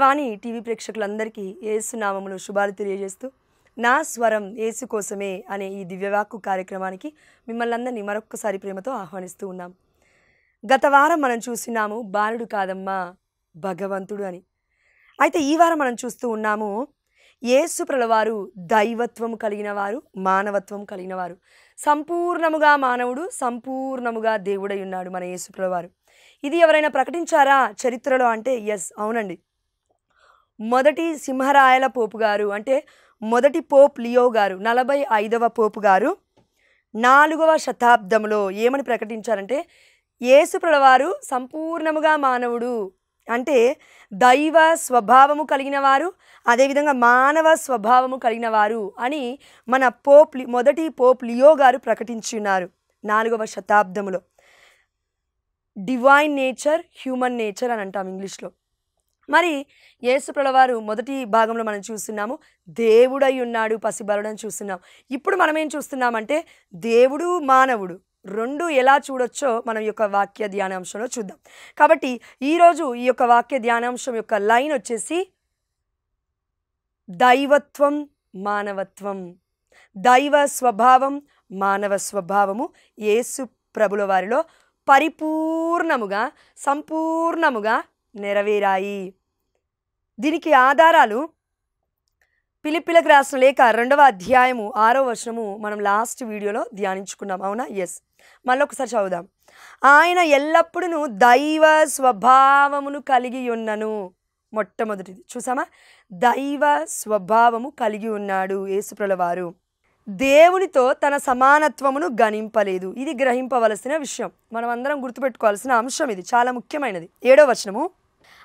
దివ్యవాణి TV ప్రేక్షకులందరికీ యేసు నామములో శుభాలు తెలియజేస్తూ నా స్వరం యేసు కోసమే అనే ఈ దివ్యవాక్కు కార్యక్రమానికి మిమ్మల్ని అందరినీ మరొక్కసారి ప్రేమతో ఆహ్వానిస్తూ ఉన్నాం. గత వారం మనం చూస్తున్నాము బాలుడు కాదమ్మా భగవంతుడు అని. అయితే ఈ వారం మనం చూస్తూ ఉన్నాము యేసు ప్రభువారు దైవత్వం కలిగిన వారు, మానవత్వం కలిగిన వారు. సంపూర్ణముగా మానవుడు, సంపూర్ణముగా దేవుడై ఉన్నాడు మన యేసు ప్రభువారు. ఇది ఎవరైనా ప్రకటించారా చరిత్రలో అంటే ఎస్, అవునండి. మొదటి సింహరాయల పోపు గారు అంటే మొదటి పోప్ లియో గారు, 45వ పోపు గారు 4వ శతాబ్దంలో ఏమని ప్రకటించారంటే యేసు ప్రభువారు సంపూర్ణముగా మానవుడు అంటే దైవ స్వభావము కలిగిన వారు, అదేవిధంగా మానవ స్వభావము కలిగిన వారు అని మన మొదటి పోప్ లియో గారు ప్రకటించున్నారు 4వ శతాబ్దంలో. డివైన్ నేచర్, హ్యూమన్ నేచర్ అని అంటాం ఇంగ్లీష్లో. మరి యేసు ప్రభువారు మొదటి భాగంలో మనం చూస్తున్నాము దేవుడై ఉన్నాడు పసిబలుడని చూస్తున్నాం. ఇప్పుడు మనం ఏం చూస్తున్నామంటే దేవుడు మానవుడు రెండు ఎలా చూడొచ్చో మనం ఈ యొక్క వాక్య ధ్యానాంశంలో చూద్దాం. కాబట్టి ఈరోజు ఈ యొక్క వాక్య ధ్యానాంశం యొక్క లైన్ వచ్చేసి దైవత్వం, మానవత్వం. దైవ స్వభావం, మానవ స్వభావము యేసు ప్రభుల వారిలో పరిపూర్ణముగా, సంపూర్ణముగా నెరవేరాయి. దీనికి ఆధారాలు ఫిలిప్పీలకు రాసిన లేఖ 2వ అధ్యాయము 6వ వచనము మనం లాస్ట్ వీడియోలో ధ్యానించుకున్నాం, అవునా? ఎస్, మళ్ళీ ఒకసారి చదువుదాం. ఆయన ఎల్లప్పుడూ దైవ స్వభావమును కలిగి ఉన్నను. మొట్టమొదటిది చూసామా, దైవ స్వభావము కలిగి ఉన్నాడు యేసు ప్రభువారు. దేవునితో తన సమానత్వమును గణింపలేదు. ఇది గ్రహింపవలసిన విషయం, మనం అందరం గుర్తుపెట్టుకోవాల్సిన అంశం. ఇది చాలా ముఖ్యమైనది. 7వ వచనము,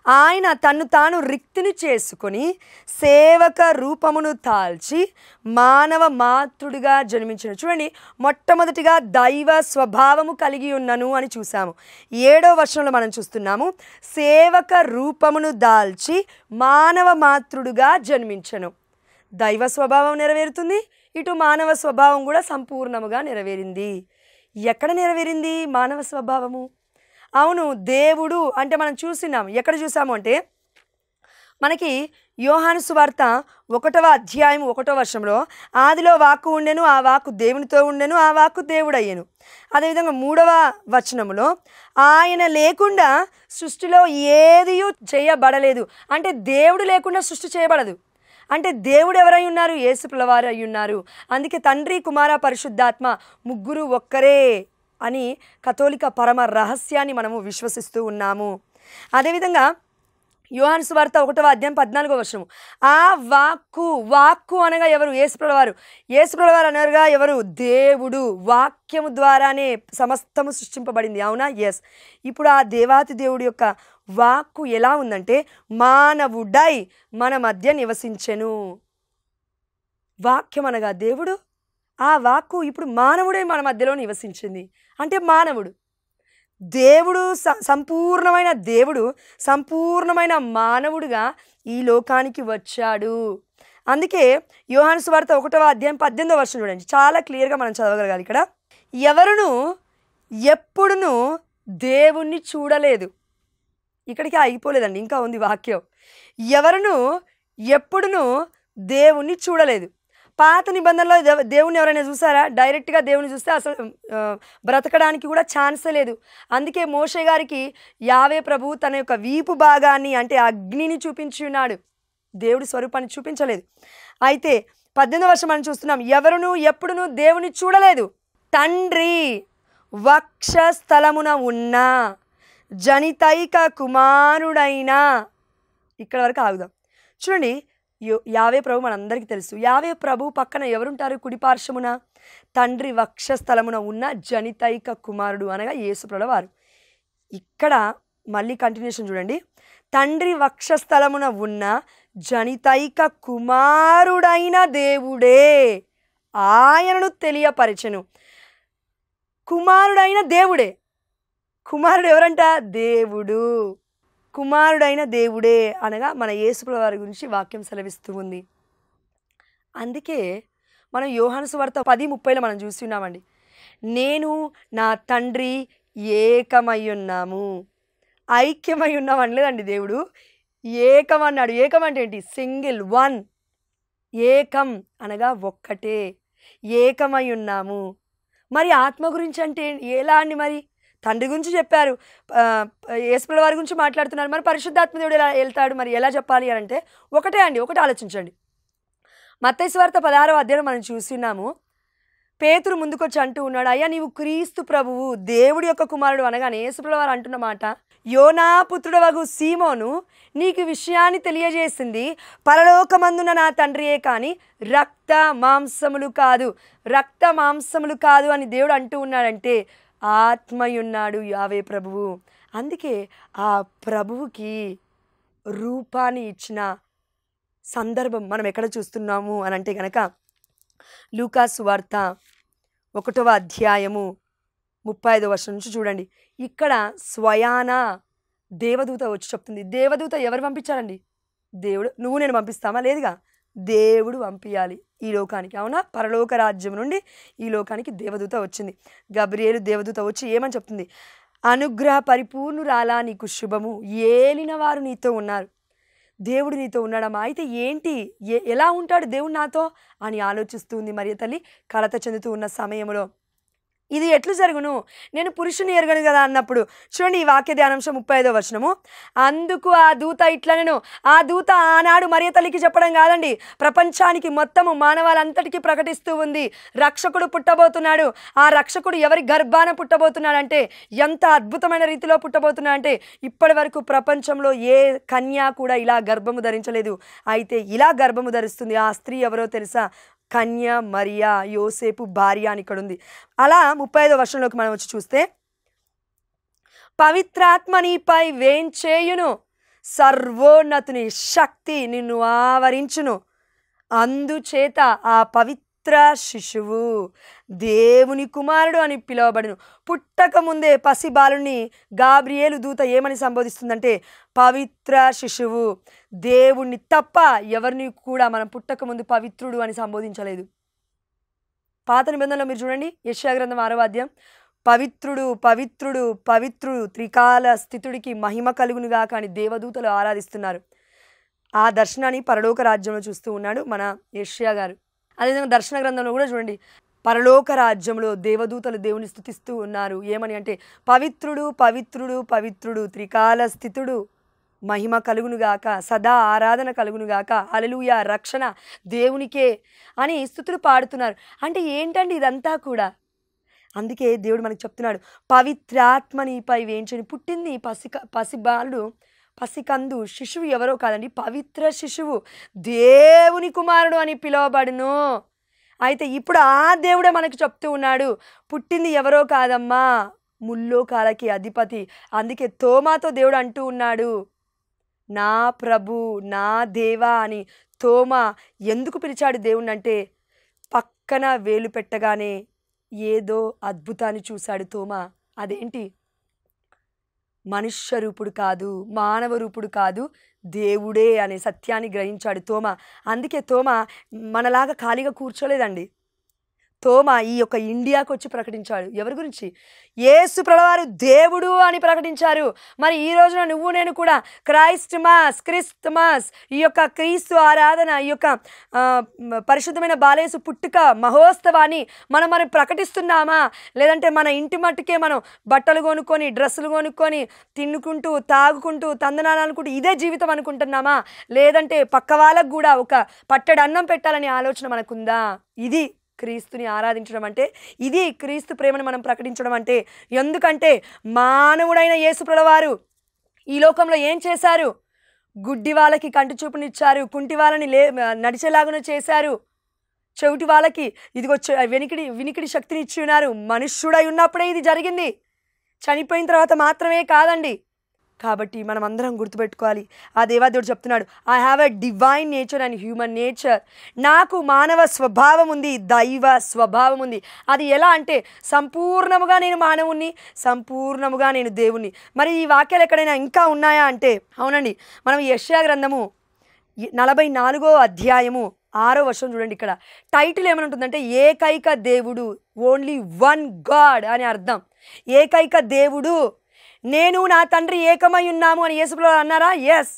ఆయన తన్ను తాను రిక్తిని చేసుకొని సేవక రూపమును తాల్చి మానవ మాతృడిగా జన్మించిన. చూడండి, మొట్టమొదటిగా దైవ స్వభావము కలిగి ఉన్నను అని చూసాము. 7వ వచనంలో మనం చూస్తున్నాము సేవక రూపమును దాల్చి మానవ మాతృడుగా జన్మించను. దైవ స్వభావం నెరవేరుతుంది, ఇటు మానవ స్వభావం కూడా సంపూర్ణముగా నెరవేరింది. ఎక్కడ నెరవేరింది మానవ స్వభావము? అవును, దేవుడు అంటే మనం చూసినాం. ఎక్కడ చూసాము అంటే మనకి యోహాను సువార్త 1వ అధ్యాయం 1వ వచనంలో ఆదిలో వాక్కు ఉండెను, ఆ వాక్కు దేవునితో ఉండెను, ఆ వాక్కు దేవుడయ్యెను. అదేవిధంగా 3వ వచనంలో ఆయన లేకుండా సృష్టిలో ఏది చేయబడలేదు. అంటే దేవుడు లేకుండా సృష్టి చేయబడదు. అంటే దేవుడు ఎవరై ఉన్నారు? యేసు ప్రభువారు అయి ఉన్నారు. అందుకే తండ్రి, కుమార, పరిశుద్ధాత్మ ముగ్గురు ఒక్కరే అని కథోలిక పరమ రహస్యాన్ని మనము విశ్వసిస్తూ ఉన్నాము. అదేవిధంగా యోహాను సువార్త 1వ అధ్యాయం 14వ వచనము, ఆ వాక్కు అనగా ఎవరు? యేసు ప్రభువారు. యేసు ప్రభువారు అనగా ఎవరు? దేవుడు. వాక్యము ద్వారానే సమస్తము సృష్టింపబడింది, అవునా? ఎస్. ఇప్పుడు ఆ దేవాతి దేవుడి యొక్క వాక్కు ఎలా ఉందంటే మానవుడై మన మధ్య నివసించెను. వాక్యం అనగా దేవుడు, ఆ వాక్కు ఇప్పుడు మానవుడై మన మధ్యలో నివసించింది. అంటే మానవుడు, దేవుడు సంపూర్ణమైన దేవుడు సంపూర్ణమైన మానవుడిగా ఈ లోకానికి వచ్చాడు. అందుకే యోహాను సువార్త 1వ అధ్యాయం 18వ వచనం చూడండి, చాలా క్లియర్గా మనం చదవగలగాలి. ఇక్కడ ఎవరును ఎప్పుడునూ దేవుణ్ణి చూడలేదు. ఇక్కడికి అయిపోలేదండి, ఇంకా ఉంది వాక్యం. ఎవరును ఎప్పుడునూ దేవుణ్ణి చూడలేదు. పాత నిబంధనలో దేవుణ్ణి ఎవరైనా చూసారా? డైరెక్ట్గా దేవుని చూస్తే అసలు బ్రతకడానికి కూడా ఛాన్సే లేదు. అందుకే మోషే గారికి యావే ప్రభు తన యొక్క వీపు భాగాన్ని అంటే అగ్నిని చూపించి ఉన్నాడు, దేవుడి స్వరూపాన్ని చూపించలేదు. అయితే 18వ వచనం మనం చూస్తున్నాం, ఎవరును ఎప్పుడునూ దేవుని చూడలేదు, తండ్రి వక్షస్థలమున ఉన్న జనితైక కుమారుడైన. ఇక్కడ వరకు ఆగుదాం. చూడండి, యావే ప్రభు మనందరికీ తెలుసు. యావే ప్రభు పక్కన ఎవరుంటారు? కుడి పార్శ్వమున తండ్రి వక్షస్థలమున ఉన్న జనితైక కుమారుడు అనగా యేసు ప్రభువారు. ఇక్కడ మళ్ళీ కంటిన్యూషన్ చూడండి, తండ్రి వక్షస్థలమున ఉన్న జనితైక కుమారుడైన దేవుడే ఆయనను తెలియపరచెను. కుమారుడైన దేవుడే. కుమారుడు ఎవరంట? దేవుడు. కుమారుడైన దేవుడే అనగా మన యేసు ప్రభువారి గురించి వాక్యం సెలవిస్తూ ఉంది. అందుకే మనం యోహాను సువార్త 10:30లో మనం చూస్తున్నామండి, నేను నా తండ్రి ఏకమై ఉన్నాము. ఐక్యమై ఉన్నాం అనలేదండి దేవుడు, ఏకం అన్నాడు. ఏకం అంటే ఏంటి? Single, one. ఏకం అనగా ఒక్కటే, ఏకమై ఉన్నాము. మరి ఆత్మ గురించి అంటే ఎలా అండి? మరి తండ్రి గురించి చెప్పారు, యేసుప్రభుల వారి గురించి మాట్లాడుతున్నారు. మరి పరిశుద్ధాత్మ దేవుడు ఎలా వెళ్తాడు? మరి ఎలా చెప్పాలి అని అంటే ఒకటే అండి. ఒకటి ఆలోచించండి. మత్తయి సువార్త 16వ అధ్యాయం మనం చూస్తున్నాము. పేతురు ముందుకొచ్చి అంటూ ఉన్నాడు, అయ్యా నీవు క్రీస్తు ప్రభువు, దేవుడి యొక్క కుమారుడు అనగానే యేసుప్రభుల వారు అంటున్న మాట, యోనా పుత్రుడవగు సీమోను, నీకు విషయాన్ని తెలియజేసింది పరలోకమందున నా తండ్రియే కానీ రక్త మాంసములు కాదు. రక్త మాంసములు కాదు అని దేవుడు అంటూ ఉన్నాడంటే ఆత్మయున్నాడు యావే ప్రభువు. అందుకే ఆ ప్రభువుకి రూపాన్ని ఇచ్చిన సందర్భం మనం ఎక్కడ చూస్తున్నాము అని అంటే కనుక లూకాసు వార్త 1వ అధ్యాయము 35వ వచనం నుంచి చూడండి. ఇక్కడ స్వయాన దేవదూత వచ్చి చెప్తుంది. దేవదూత ఎవరు పంపించారండి? దేవుడు. నువ్వు నేను పంపిస్తామా? లేదుగా, దేవుడు పంపించాలి ఈ లోకానికి. అవునా? పరలోక రాజ్యం నుండి ఈ లోకానికి దేవదూత వచ్చింది. గబ్రియేలు దేవదూత వచ్చి ఏమని చెప్తుంది? అనుగ్రహ పరిపూర్ణురాలా, నీకు శుభము, ఏలిన వారు నీతో ఉన్నారు. దేవుడు నీతో ఉన్నాడమ్మా. అయితే ఏంటి, ఎలా ఉంటాడు దేవుడు నాతో అని ఆలోచిస్తుంది మరియ తల్లి కలత చెందుతూ ఉన్న సమయంలో. ఇది ఎట్లు జరుగును, నేను పురుషుని ఎరగను కదా అన్నప్పుడు చూడండి ఈ వాక్య ధ్యానాంశం 35వ వచనము. అందుకు ఆ దూత ఇట్లనెను. ఆ దూత ఆనాడు మరియ తల్లికి చెప్పడం కాదండి, ప్రపంచానికి మొత్తము మానవాళంతటికీ ప్రకటిస్తూ ఉంది, రక్షకుడు పుట్టబోతున్నాడు. ఆ రక్షకుడు ఎవరి గర్భాన పుట్టబోతున్నాడంటే, ఎంత అద్భుతమైన రీతిలో పుట్టబోతున్నాడంటే ఇప్పటి వరకు ప్రపంచంలో ఏ కన్య కూడా ఇలా గర్భము ధరించలేదు. అయితే ఇలా గర్భము ధరిస్తుంది. ఆ స్త్రీ ఎవరో తెలుసా? కన్య మరియా, యోసేపు భార్య అని ఇక్కడ ఉంది. అలా 35వ వచనంలోకి మనం వచ్చి చూస్తే, పవిత్రాత్మ నీపై వేంచేయును, సర్వోన్నతుని శక్తి నిన్ను ఆవరించును. అందుచేత ఆ పవిత్ర శిశువు దేవుని కుమారుడు అని పిలువబడును. పుట్టక ముందే పసిబాలుని గాబ్రియేలు దూత ఏమని సంబోధిస్తుందంటే, పవిత్ర శిశువు. దేవుణ్ణి తప్ప ఎవరిని కూడా మనం పుట్టక ముందు పవిత్రుడు అని సంబోధించలేదు. పాత నిబంధనలో మీరు చూడండి, యెషయా గ్రంథం 6వ అధ్యాయం, పవిత్రుడు పవిత్రుడు పవిత్రుడు త్రికాల స్థితుడికి మహిమ కలుగునుగా కానీ దేవదూతలు ఆరాధిస్తున్నారు. ఆ దర్శనాన్ని పరలోక రాజ్యంలో చూస్తూ ఉన్నాడు మన యెషయా గారు. అదేవిధంగా దర్శన గ్రంథంలో కూడా చూడండి, పరలోక రాజ్యంలో దేవదూతలు దేవుని స్తుతిస్తూ ఉన్నారు. ఏమని అంటే, పవిత్రుడు పవిత్రుడు పవిత్రుడు త్రికాల స్థితుడు, మహిమ కలుగునుగాక, సదా ఆరాధన కలుగునుగాక, హల్లెలూయా, రక్షణ దేవునికే అని స్తుతులు పాడుతున్నారు. అంటే ఏంటండి ఇదంతా కూడా? అందుకే దేవుడు మనకు చెప్తున్నాడు, పవిత్రాత్మ నీపై వేంచుని. పుట్టింది పసిబాలుడు, పసికందు, శిశువు ఎవరో కాదండి, పవిత్ర శిశువు, దేవుని కుమారుడు అని పిలువబడును. అయితే ఇప్పుడు ఆ దేవుడే మనకు చెప్తూ ఉన్నాడు, పుట్టింది ఎవరో కాదమ్మా, ముల్లోకాలకి అధిపతి. అందుకే తోమాతో దేవుడు అంటూ ఉన్నాడు, నా ప్రభు, నా దేవా అని. తోమా ఎందుకు పిలిచాడు దేవుణ్ణి అంటే, పక్కన వేలు పెట్టగానే ఏదో అద్భుతాన్ని చూశాడు తోమా. అదేంటి? మనుష్య రూపుడు కాదు, మానవ రూపుడు కాదు, దేవుడే అనే సత్యాన్ని గ్రహించాడు తోమా. అందుకే తోమా మనలాగా ఖాళీగా కూర్చోలేదండి. తోమా ఈ యొక్క ఇండియాకు వచ్చి ప్రకటించాడు. ఎవరి గురించి? యేసు ప్రభువారు దేవుడు అని ప్రకటించారు. మరి ఈ రోజున నువ్వు నేను కూడా క్రిస్టమస్, ఈ యొక్క క్రీస్తు ఆరాధన, ఈ యొక్క పరిశుద్ధమైన బాలేసు పుట్టుక మహోత్సవాన్ని మనం ప్రకటిస్తున్నామా? లేదంటే మన ఇంటి మట్టుకే మనం బట్టలు కొనుక్కొని, డ్రెస్సులు కొనుక్కొని, తిన్నుకుంటూ తాగుకుంటూ తందనాలు అనుకుంటూ ఇదే జీవితం అనుకుంటున్నామా? లేదంటే పక్క వాళ్ళకు కూడా ఒక పట్టెడు అన్నం పెట్టాలనే ఆలోచన మనకుందా? ఇది క్రీస్తుని ఆరాధించడం అంటే, ఇది క్రీస్తు ప్రేమను మనం ప్రకటించడం అంటే. ఎందుకంటే మానవుడైన యేసు ప్రభువారు ఈ లోకంలో ఏం చేశారు? గుడ్డి వాళ్ళకి కంటి చూపునిచ్చారు, కుంటి వాళ్ళని నడిచేలాగా చేశారు, చెవిటి వాళ్ళకి ఇదిగో వినికిడి శక్తిని ఇచ్చి ఉన్నారు. మనుష్యుడై ఉన్నప్పుడే ఇది జరిగింది, చనిపోయిన తర్వాత మాత్రమే కాదండి. కాబట్టి మనం అందరం గుర్తుపెట్టుకోవాలి, ఆ దేవాదేవుడు చెప్తున్నాడు, I have a divine nature and human nature. నాకు మానవ స్వభావం ఉంది, దైవ స్వభావం ఉంది. అది ఎలా అంటే, సంపూర్ణముగా నేను మానవుణ్ణి, సంపూర్ణముగా నేను దేవుణ్ణి. మరి ఈ వాక్యాలు ఎక్కడైనా ఇంకా ఉన్నాయా అంటే అవునండి. మనం యెషయా గ్రంథము 44వ అధ్యాయము 6వ వచనం చూడండి. ఇక్కడ టైటిల్ ఏమనుంటుందంటే, ఏకైక దేవుడు, ఓన్లీ వన్ గాడ్ అని అర్థం. ఏకైక దేవుడు, నేను నా తండ్రి ఏకమై ఉన్నాము అని యేసు ప్రభువు అన్నారా? ఎస్.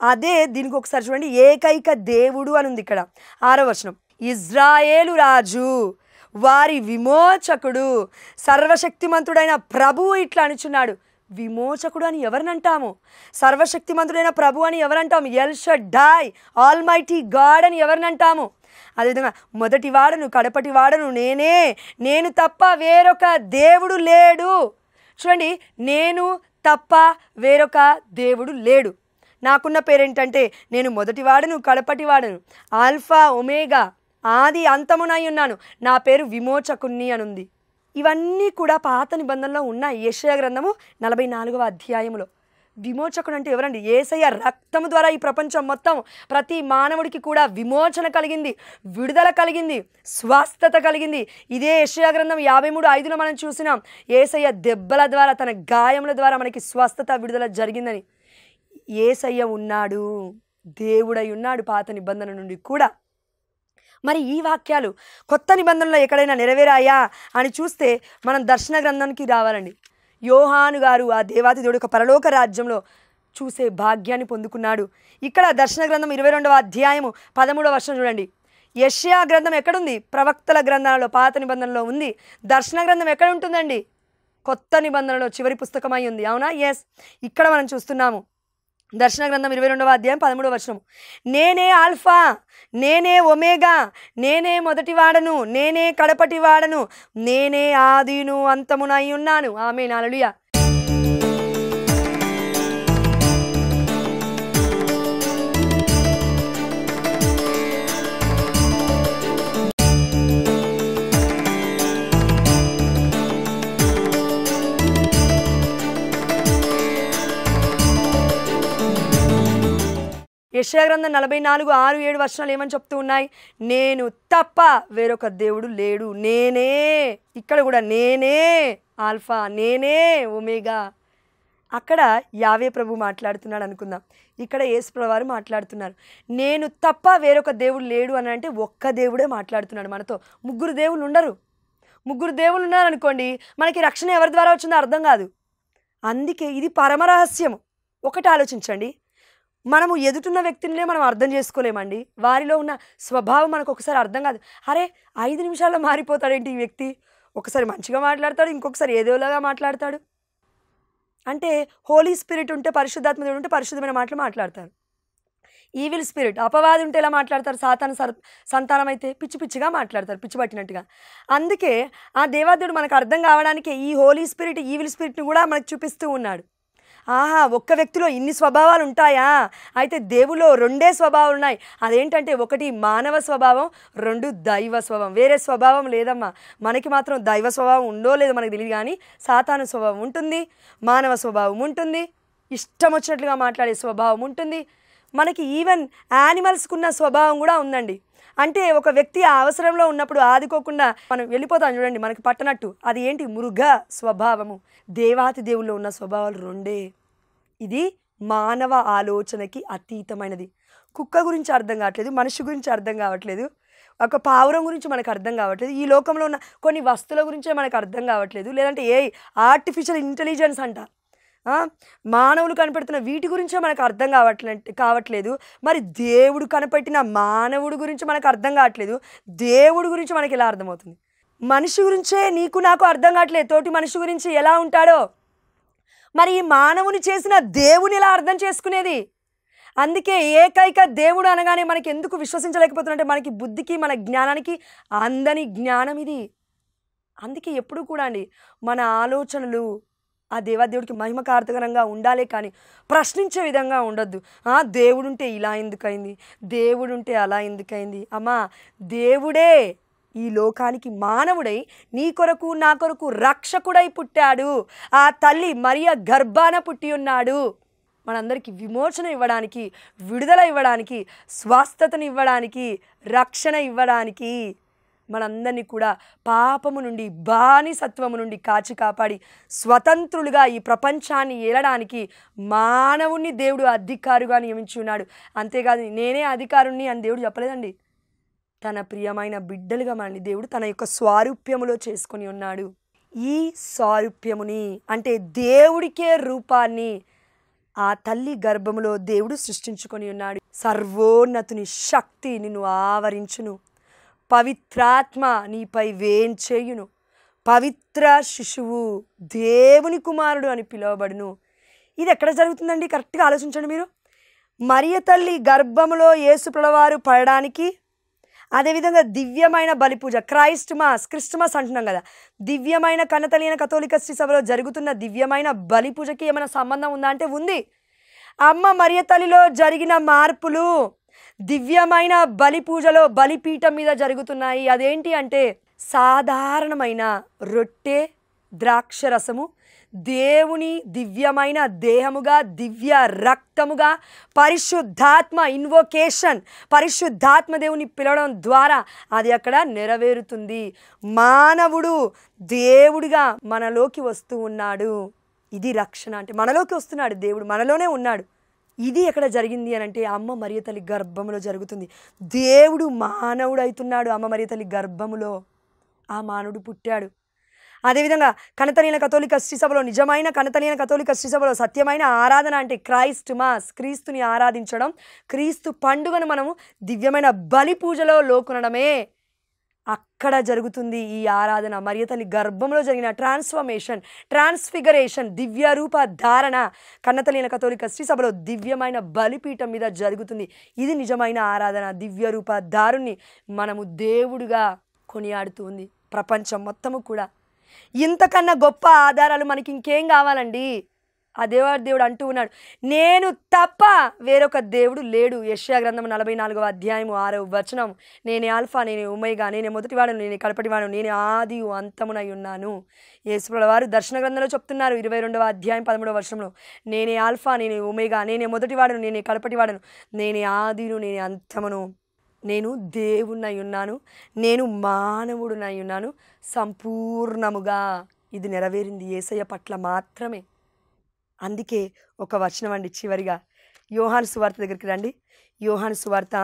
అదే దీనికి ఒకసారి చూడండి, ఏకైక దేవుడు అని ఉంది ఇక్కడ 6వ వచనం. ఇజ్రాయేలు రాజు, వారి విమోచకుడు, సర్వశక్తిమంతుడైన ప్రభువు ఇట్లా అనుచున్నాడు. విమోచకుడు అని ఎవరినంటాము? సర్వశక్తిమంతుడైన ప్రభు అని ఎవరంటాము? ఎల్ షడ్డాయ్, ఆల్మైటీ గాడ్ అని ఎవరినంటాము? అదేవిధంగా మొదటి వాడను కడపటి వాడను నేనే, నేను తప్ప వేరొక దేవుడు లేడు. చూడండి, నేను తప్ప వేరొక దేవుడు లేడు. నాకున్న పేరేంటంటే నేను మొదటి వాడను కడపటి వాడను, ఆల్ఫా ఒమేగా, ఆది అంతమునై ఉన్నాను, నా పేరు విమోచకుణ్ణి అనుంది. ఇవన్నీ కూడా పాత నిబంధనలో ఉన్నాయి. యెషయా గ్రంథము 44వ అధ్యాయంలో. విమోచకుడు అంటే ఎవరండి? యేసయ్య రక్తము ద్వారా ఈ ప్రపంచం మొత్తం ప్రతి మానవుడికి కూడా విమోచన కలిగింది, విడుదల కలిగింది, స్వస్థత కలిగింది. ఇదే యెషయా గ్రంథం 53:5లో మనం చూసినాం. యేసయ్య దెబ్బల ద్వారా, తన గాయముల ద్వారా మనకి స్వస్థత, విడుదల జరిగిందని. యేసయ్య ఉన్నాడు, దేవుడై ఉన్నాడు పాత నిబంధన నుండి కూడా. మరి ఈ వాక్యాలు కొత్త నిబంధనలో ఎక్కడైనా నెరవేరాయా అని చూస్తే మనం దర్శన గ్రంథానికి రావాలండి. యోహాను గారు ఆ దేవాతి దేవుడు ఒక పరలోక రాజ్యంలో చూసే భాగ్యాన్ని పొందుకున్నాడు. ఇక్కడ దర్శన గ్రంథం 22వ అధ్యాయము 13వ వచనం చూడండి. యెషయా గ్రంథం ఎక్కడుంది? ప్రవక్తల గ్రంథాలలో పాత నిబంధనలో ఉంది. దర్శన గ్రంథం ఎక్కడ ఉంటుందండి? కొత్త నిబంధనలో చివరి పుస్తకమై ఉంది. అవునా? ఎస్. ఇక్కడ మనం చూస్తున్నాము దర్శన గ్రంథం 22వ అధ్యాయం 13వ వచనం. నేనే ఆల్ఫా, నేనే ఒమేగా, నేనే మొదటి వాడను, నేనే కడపటి వాడను, నేనే ఆదిను అంతమునై ఉన్నాను. ఆమేన్, హల్లెలూయా. యెషయా గ్రంథం 44:6-7 వచనాలు ఏమని చెప్తూ ఉన్నాయి? నేను తప్ప వేరొక దేవుడు లేడు, నేనే. ఇక్కడ కూడా నేనే ఆల్ఫా, నేనే ఒమేగా. అక్కడ యావే ప్రభు మాట్లాడుతున్నాడు అనుకుందాం, ఇక్కడ యేసు ప్రభు వారు మాట్లాడుతున్నారు. నేను తప్ప వేరొక దేవుడు లేడు అని అంటే ఒక్క దేవుడే మాట్లాడుతున్నాడు మనతో. ముగ్గురు దేవుళ్ళు ఉండరు. ముగ్గురు దేవుళ్ళు ఉన్నారనుకోండి, మనకి రక్షణ ఎవరి ద్వారా వచ్చిందో అర్థం కాదు. అందుకే ఇది పరమరహస్యం. ఒకటి ఆలోచించండి, మనము ఎదుటిన్న వ్యక్తినే మనం అర్థం చేసుకోలేమండి. వారిలో ఉన్న స్వభావం మనకు ఒకసారి అర్థం కాదు. అరే 5 నిమిషాల్లో మారిపోతాడేంటి ఈ వ్యక్తి? ఒకసారి మంచిగా మాట్లాడతాడు, ఇంకొకసారి ఏదోలాగా మాట్లాడతాడు. అంటే హోలీ స్పిరిట్ ఉంటే, పరిశుద్ధాత్మ దేవుడు ఉంటే పరిశుద్ధమైన మాటలు మాట్లాడతారు. ఈవిల్ స్పిరిట్, అపవాది ఉంటే ఎలా మాట్లాడతారు? సాతాను సంతానం అయితే పిచ్చి పిచ్చిగా మాట్లాడతారు, పిచ్చి పట్టినట్టుగా. అందుకే ఆ దేవాదేవుడు మనకు అర్థం కావడానికి ఈ హోలీ స్పిరిట్, ఈవిల్ స్పిరిట్ని కూడా మనకు చూపిస్తూ ఉన్నాడు. ఆహా, ఒక్క వ్యక్తిలో ఇన్ని స్వభావాలు ఉంటాయా? అయితే దేవులో 2 స్వభావాలు ఉన్నాయి. అదేంటంటే 1 మానవ స్వభావం, 2 దైవ స్వభావం. వేరే స్వభావం లేదమ్మా. మనకి మాత్రం దైవ స్వభావం ఉందో లేదో మనకు తెలియదు, కానీ సాతాను స్వభావం ఉంటుంది, మానవ స్వభావం ఉంటుంది, ఇష్టం వచ్చినట్లుగా మాట్లాడే స్వభావం ఉంటుంది. మనకి ఈవెన్ యానిమల్స్కున్న స్వభావం కూడా ఉందండి. అంటే ఒక వ్యక్తి ఆ అవసరంలో ఉన్నప్పుడు ఆదుకోకుండా మనం వెళ్ళిపోతాం చూడండి, మనకి పట్టనట్టు. అది ఏంటి? మృగ స్వభావము. దేవాతి దేవుల్లో ఉన్న స్వభావాలు 2. ఇది మానవ ఆలోచనకి అతీతమైనది. కుక్క గురించి అర్థం కావట్లేదు, మనిషి గురించి అర్థం కావట్లేదు, ఒక పావురం గురించి మనకు అర్థం కావట్లేదు, ఈ లోకంలో ఉన్న కొన్ని వస్తువుల గురించే మనకు అర్థం కావట్లేదు, లేదంటే ఆర్టిఫిషియల్ ఇంటెలిజెన్స్ అంట, మానవులు కనిపెడుతున్న వీటి గురించే మనకు అర్థం కావట్లేదు. మరి దేవుడు కనిపెట్టిన మానవుడి గురించి మనకు అర్థం కావట్లేదు. దేవుడి గురించి మనకి ఎలా అర్థమవుతుంది? మనిషి గురించే నీకు నాకు అర్థం కావట్లేదు, తోటి మనిషి గురించి ఎలా ఉంటాడో. మరి ఈ మానవుని చేసిన దేవుని ఎలా అర్థం చేసుకునేది? అందుకే ఏకైక దేవుడు అనగానే మనకి ఎందుకు విశ్వసించలేకపోతున్నంటే మనకి బుద్ధికి, మన జ్ఞానానికి అందని జ్ఞానం ఇది. అందుకే ఎప్పుడు కూడా అండి మన ఆలోచనలు ఆ దేవాదేవుడికి మహిమకార్థకరంగా ఉండాలే కానీ ప్రశ్నించే విధంగా ఉండొద్దు. దేవుడుంటే ఇలా ఎందుకైంది, దేవుడుంటే అలా ఎందుకైంది? అమ్మా, దేవుడే ఈ లోకానికి మానవుడై నీ కొరకు నా కొరకు రక్షకుడై పుట్టాడు. ఆ తల్లి మరియ గర్భాన పుట్టి ఉన్నాడు. మనందరికీ విమోచన ఇవ్వడానికి, విడుదల ఇవ్వడానికి, స్వస్థతను ఇవ్వడానికి, రక్షణ ఇవ్వడానికి, మనందరినీ కూడా పాపము నుండి, బానిసత్వము నుండి కాచి కాపాడి స్వతంత్రులుగా ఈ ప్రపంచాన్ని ఏలడానికి మానవుణ్ణి దేవుడు అధికారిగా నియమించి ఉన్నాడు. అంతేకాదు నేనే అధికారుణ్ణి అని దేవుడు చెప్పలేదండి. తన ప్రియమైన బిడ్డలుగా మనల్ని దేవుడు తన యొక్క స్వారూప్యములో చేసుకొని ఉన్నాడు. ఈ స్వారూప్యముని అంటే దేవుడికే రూపాన్ని ఆ తల్లి గర్భములో దేవుడు సృష్టించుకొని ఉన్నాడు. సర్వోన్నతుని శక్తి నిన్ను ఆవరించును, పవిత్రాత్మ నీపై వేంచేయును, పవిత్ర శిశువు దేవుని కుమారుడు అని పిలువబడును. ఇది ఎక్కడ జరుగుతుందండి? కరెక్ట్గా ఆలోచించండి మీరు. మరియ తల్లి గర్భములో యేసు ప్రభువారు పడడానికి, అదేవిధంగా దివ్యమైన బలిపూజ, క్రిస్టమస్ అంటున్నాం కదా, దివ్యమైన కన్నతల్లి కథోలిక శ్రీ సభలో జరుగుతున్న దివ్యమైన బలిపూజకి ఏమైనా సంబంధం ఉందా అంటే ఉంది. అమ్మ మరియ తల్లిలో జరిగిన మార్పులు దివ్యమైన బలిపూజలో బలిపీఠం మీద జరుగుతున్నాయి. అదేంటి అంటే సాధారణమైన రొట్టె, ద్రాక్షరసము దేవుని దివ్యమైన దేహముగా, దివ్య రక్తముగా, పరిశుద్ధాత్మ ఇన్వోకేషన్, పరిశుద్ధాత్మ దేవుని పిలవడం ద్వారా అది అక్కడ నెరవేరుతుంది. మానవుడు దేవుడిగా మనలోకి వస్తూ ఉన్నాడు. ఇది రక్షణ అంటే. మనలోకి వస్తున్నాడు దేవుడు, మనలోనే ఉన్నాడు. ఇది ఎక్కడ జరిగింది అని అంటే అమ్మ మరియ తల్లి గర్భములో జరుగుతుంది. దేవుడు మానవుడు అవుతున్నాడు అమ్మ మరియ తల్లి గర్భములో. ఆ మానవుడు పుట్టాడు. అదేవిధంగా కనతనీయ కథోలిక శ్రీ సభలో, నిజమైన కనతనీయ కథోలిక శ్రీ సభలో సత్యమైన ఆరాధన అంటే క్రీస్తుని ఆరాధించడం, క్రీస్తు పండుగను మనము ధార్మికమైన బలి పూజలో లోకొనడమే అక్కడ జరుగుతుంది ఈ ఆరాధన. మరియ తల్లి గర్భంలో జరిగిన ట్రాన్స్ఫిగరేషన్, దివ్య రూప ధారణ కన్నతల్లి కథోలిక శ్రీ సభలో దివ్యమైన బలిపీఠం మీద జరుగుతుంది. ఇది నిజమైన ఆరాధన. దివ్య రూప ధారుణ్ణి మనము దేవుడుగా కొనియాడుతుంది ప్రపంచం మొత్తము కూడా. ఇంతకన్నా గొప్ప ఆధారాలు మనకి ఇంకేం కావాలండి? ఆ దేవుడు అంటూ ఉన్నాడు, నేను తప్ప వేరొక దేవుడు లేడు. యెషయా గ్రంథం 44వ అధ్యాయము 6వ వచనం. నేనే ఆల్ఫా, నేనే ఒమేగా, నేనే మొదటివాడు, నేనే కడపటివాడు, నేనే ఆది అంతమునై ఉన్నాను. యేసుప్రభుల వారు దర్శన గ్రంథంలో చెప్తున్నారు 22వ అధ్యాయం 13వ వచనంలో, నేనే ఆల్ఫా, నేనే ఒమేగా, నేనే మొదటివాడను, నేనే కడపటివాడను, నేనే ఆదిను, నేనే అంతమును, నేను దేవుణ్ణై ఉన్నాను, నేను మానవుడునై ఉన్నాను సంపూర్ణముగా. ఇది నెరవేరింది యేసయ్య పట్ల మాత్రమే. అందుకే ఒక వచనం అండి చివరిగా యోహాను సువార్త దగ్గరికి రండి. యోహాను సువార్త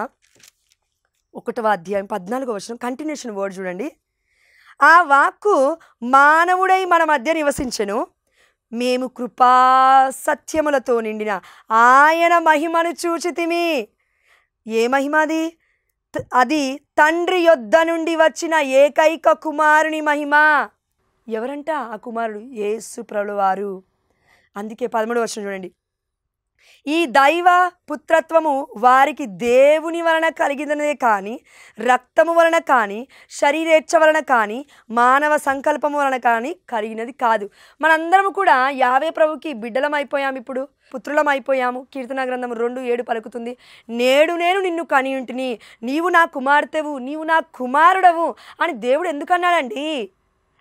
1వ అధ్యాయం 14వ వచనం, కంటిన్యూషన్ వర్డ్ చూడండి. ఆ వాక్కు మానవుడై మన మధ్య నివసించెను, మేము కృపా సత్యములతో నిండిన ఆయన మహిమను చూచితిమి. ఏ మహిమ అది? అది తండ్రి యొద్ద నుండి వచ్చిన ఏకైక కుమారుని మహిమ. ఎవరంట ఆ కుమారుడు? యేసు ప్రభువారు. అందుకే 13వ వచనం చూడండి, ఈ దైవ పుత్రత్వము వారికి దేవుని వలన కలిగినదే కానీ, రక్తము వలన కానీ, శరీరేచ్ఛ వలన కానీ, మానవ సంకల్పము వలన కానీ కలిగినది కాదు. మనందరం కూడా యావే ప్రభుకి బిడ్డలం అయిపోయాము, ఇప్పుడు పుత్రులం అయిపోయాము. కీర్తన గ్రంథం 2:7 పలుకుతుంది, నేడు నేను నిన్ను కనియుంటిని, నీవు నా కుమార్తెవు, నీవు నా కుమారుడవు అని దేవుడు ఎందుకన్నాడండి?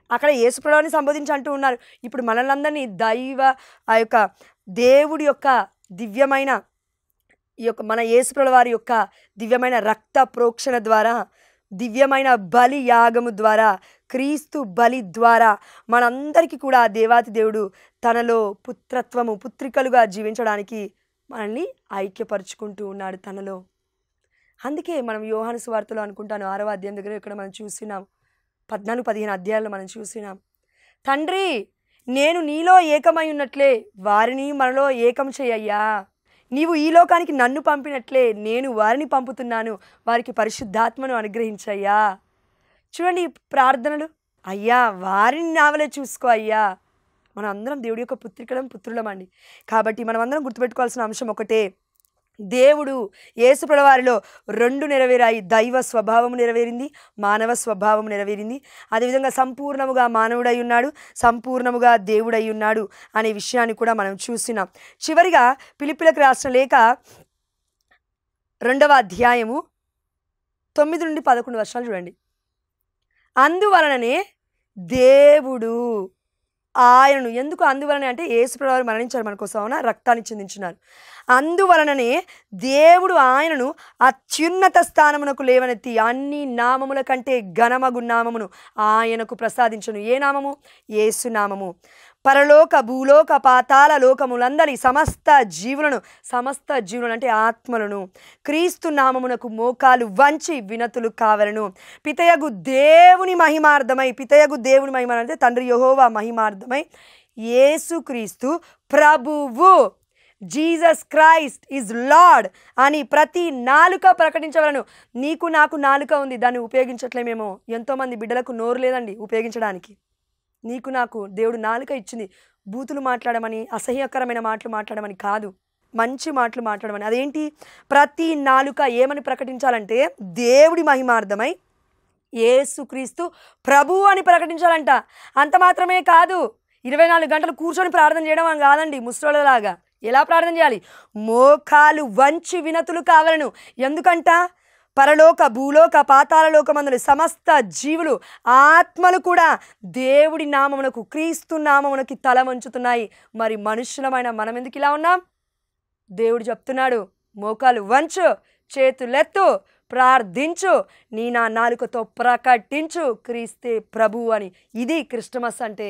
అక్కడ యేసుప్రభువుని సంబోధించి అంటూ ఉన్నారు. ఇప్పుడు మనలందరినీ ఆ యొక్క దేవుడి యొక్క దివ్యమైన ఈ యొక్క మన యేసుప్రభుల వారి యొక్క దివ్యమైన రక్త ప్రోక్షణ ద్వారా, దివ్యమైన బలి యాగము ద్వారా, క్రీస్తు బలి ద్వారా మనందరికీ కూడా దేవాతి దేవుడు తనలో పుత్రత్వము, పుత్రికలుగా జీవించడానికి మనల్ని ఐక్యపరుచుకుంటూ ఉన్నాడు తనలో. అందుకే మనం యోహాను సువార్తలో అనుకుంటాను 6వ అధ్యాయం దగ్గర ఇక్కడ మనం చూసినాం, 14-15 అధ్యాయాల్లో మనం చూసినాం, తండ్రి నేను నీలో ఏకమై ఉన్నట్లే వారిని మనలో ఏకం చేయయ్యా, నీవు ఈ లోకానికి నన్ను పంపినట్లే నేను వారిని పంపుతున్నాను, వారికి పరిశుద్ధాత్మను అనుగ్రహించయ్యా. చూడండి ఈ ప్రార్థనలు, అయ్యా వారిని నావలే చూసుకో అయ్యా. మనం అందరం దేవుడి యొక్క పుత్రులం అండి. కాబట్టి మనం అందరం గుర్తుపెట్టుకోవాల్సిన అంశం ఒకటే, దేవుడు యేసుప్రభుల వారిలో 2 నెరవేరాయి. దైవ స్వభావము నెరవేరింది, మానవ స్వభావము నెరవేరింది. అదేవిధంగా సంపూర్ణముగా మానవుడై ఉన్నాడు, సంపూర్ణముగా దేవుడై ఉన్నాడు అనే విషయాన్ని కూడా మనం చూసినాం. చివరిగా ఫిలిప్పీలకు రాసిన లేఖ 2వ అధ్యాయము 9-11 వర్షాలు చూడండి. అందువలననే దేవుడు ఆయనను, ఎందుకు అందువలనే అంటే యేసుప్రభువు వారు మరణించారు మన కోసం, అవునా, రక్తాన్ని చిందించున్నారు. అందువలననే దేవుడు ఆయనను అత్యున్నత స్థానమునకు లేవనెత్తి అన్ని నామముల కంటే ఘనమగు నామమును ఆయనకు ప్రసాదించును. ఏ నామము? యేసు నామము. పరలోక భూలోక పాతాళ లోకములందరి సమస్త జీవులను అంటే ఆత్మలను క్రీస్తు నామమునకు మోకాలు వంచి వినతులు కావలను. పితయగు దేవుని మహిమార్థమై, అంటే తండ్రి యెహోవా మహిమార్థమై యేసుక్రీస్తు ప్రభువు జీసస్ క్రైస్ట్ ఈజ్ లార్డ్ అని ప్రతి నాలుక ప్రకటించవలను. నీకు నాకు నాలుక ఉంది, దాన్ని ఉపయోగించట్లేమేమో. ఎంతోమంది బిడ్డలకు నోరు లేదండి ఉపయోగించడానికి. నీకు నాకు దేవుడు నాలుక ఇచ్చింది, బూతులు మాట్లాడమని, అసహ్యకరమైన మాటలు మాట్లాడమని కాదు, మంచి మాటలు మాట్లాడమని. అదేంటి? ప్రతి నాలుక ఏమని ప్రకటించాలంటే దేవుడి మహిమార్థమై యేసుక్రీస్తు ప్రభువు అని ప్రకటించాలంట. అంత మాత్రమే కాదు, 24 గంటలు కూర్చొని ప్రార్థన చేయడం అని కాదండి ముసలోళ్ళలాగా. ఎలా ప్రార్థన చేయాలి? మోకాలు వంచి వినతులు కావాలను. ఎందుకంట? పరలోక భూలోక పాతాళలోకమందులు సమస్త జీవులు ఆత్మలు కూడా దేవుడి నామమునకు, క్రీస్తు నామమునకి తల వంచుతున్నాయి. మరి మనుషులమైన మనం ఎందుకు ఇలా ఉన్నాం? దేవుడు చెప్తున్నాడు, మోకాలు వంచు, చేతులెత్తు, ప్రార్థించు, నీ నా నాలుకతో ప్రకటించు క్రీస్తే ప్రభువు అని. ఇది క్రిస్టమస్ అంటే.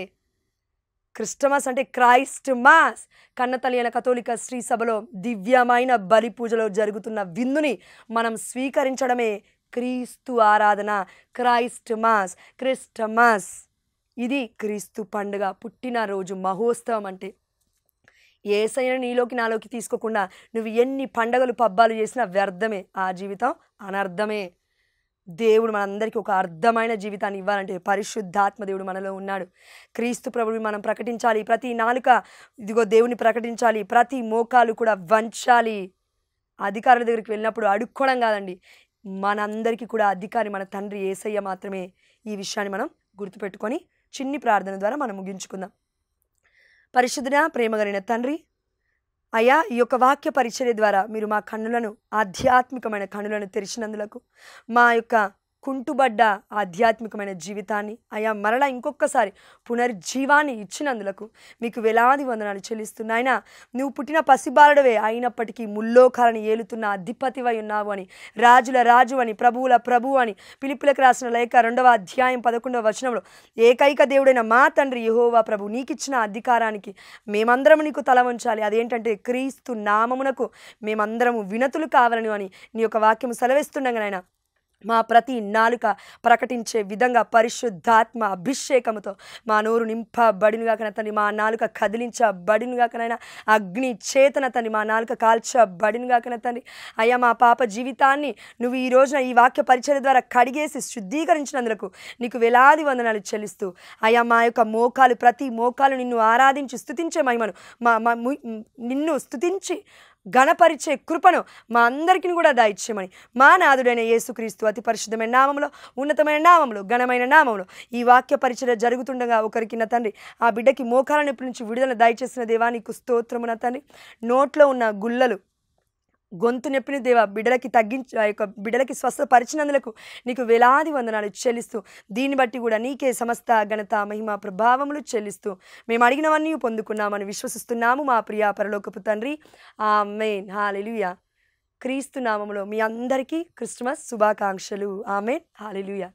క్రిస్టమస్ అంటే క్రైస్ట్ మాస్. కన్నతల్లి అయిన కథోలిక శ్రీ సభలో దివ్యమైన బలి పూజలో జరుగుతున్న విందుని మనం స్వీకరించడమే క్రీస్తు ఆరాధన, క్రైస్ట్ మాస్, క్రిస్టమస్. ఇది క్రీస్తు పండుగ, పుట్టినరోజు మహోత్సవం అంటే. యేసయ్యను నీలోకి నాలోకి తీసుకోకుండా నువ్వు ఎన్ని పండగలు పబ్బాలు చేసినా వ్యర్థమే, ఆ జీవితం అనర్థమే. దేవుడు మనందరికీ ఒక అర్థమైన జీవితాన్ని ఇవ్వాలంటే పరిశుద్ధాత్మ దేవుడు మనలో ఉన్నాడు. క్రీస్తు ప్రభువుని మనం ప్రకటించాలి. ప్రతి నాలుక ఇదిగో దేవుని ప్రకటించాలి. ప్రతి మోకాలు కూడా వంచాలి. అధికారుల దగ్గరికి వెళ్ళినప్పుడు అడుక్కోవడం కాదండి, మనందరికీ కూడా అధికారి మన తండ్రి యేసయ్య మాత్రమే. ఈ విషయాన్ని మనం గుర్తుపెట్టుకొని చిన్ని ప్రార్థన ద్వారా మనం ముగించుకుందాం. పరిశుద్ధుడా, ప్రేమగలిగిన తండ్రి, అయ్యా, ఈ యొక్క వాక్య పరిచర్య ద్వారా మీరు మా కన్నులను, ఆధ్యాత్మికమైన కన్నులను తెరిచినందులకు, మా యొక్క కుంటుబడ్డ ఆధ్యాత్మికమైన జీవితాన్ని అయ్యా మరలా ఇంకొకసారి పునర్జీవాన్ని ఇచ్చినందులకు మీకు వేలాది వందనాలు చెల్లిస్తున్నాయినా. నువ్వు పుట్టిన పసిబాలుడవే అయినప్పటికీ ముల్లోకాలను ఏలుతున్న అధిపతివై ఉన్నావు అని, రాజుల రాజు అని, ప్రభువుల ప్రభువు అని ఫిలిప్పీలకు రాసిన లేఖ 2వ అధ్యాయం 11వ వచనంలో ఏకైక దేవుడైన మా తండ్రి యెహోవా ప్రభు నీకిచ్చిన అధికారానికి మేమందరం నీకు తల వంచాలి. అదేంటంటే క్రీస్తు నామమునకు మేమందరము వినతులు కావాలని అని నీ యొక్క వాక్యము సెలవిస్తుండగానైనా మా ప్రతి నాలుక ప్రకటించే విధంగా పరిశుద్ధాత్మ అభిషేకముతో మా నోరు నింపబడినుగా తండ్రి, మా నాలుక కదిలించబడినుగా కనైనా, అగ్ని చేతన తండ్రి మా నాలుక కాల్చబడినుగా కన తండ్రి. అయ్యా, మా పాప జీవితాన్ని నువ్వు ఈ రోజున ఈ వాక్య పరిచర్య ద్వారా కడిగేసి శుద్ధీకరించినందుకు నీకు వేలాది వందనాలు చెల్లిస్తూ, అయ్యా మా యొక్క మోకాలు, ప్రతి మోకాలు నిన్ను ఆరాధించి స్తుతించే మహిమను, నిన్ను స్తుతించి గణపరిచే కృపను మా అందరికీ కూడా దయచేయమని మా నాథుడైన యేసుక్రీస్తు అతి పరిశుద్ధమైన నామములో, ఉన్నతమైన నామములో, ఘనమైన నామములో ఈ వాక్య పరిచర్య జరుగుతుండగా ఒకరికి నా తండ్రి ఆ బిడ్డకి మోకాల నొప్పి నుంచి విడుదల దయచేసిన దేవా నీకు స్తోత్రము నా తండ్రి. నోట్లో ఉన్న గుల్లలు, గొంతు నొప్పిని దేవా బిడ్డలకి తగ్గించి ఆ యొక్క బిడ్డలకి స్వస్థపరిచినందులకు నీకు వేలాది వందనాలు చెల్లిస్తూ, దీన్ని బట్టి కూడా నీకే సమస్త ఘనత మహిమ ప్రభావములు చెల్లిస్తూ మేము అడిగినవన్నీ పొందుకున్నామని విశ్వసిస్తున్నాము మా ప్రియ పరలోకపు తండ్రి. ఆమేన్. హల్లెలూయా. క్రీస్తు నామములో మీ అందరికీ క్రిస్మస్ శుభాకాంక్షలు. ఆమేన్. హల్లెలూయా.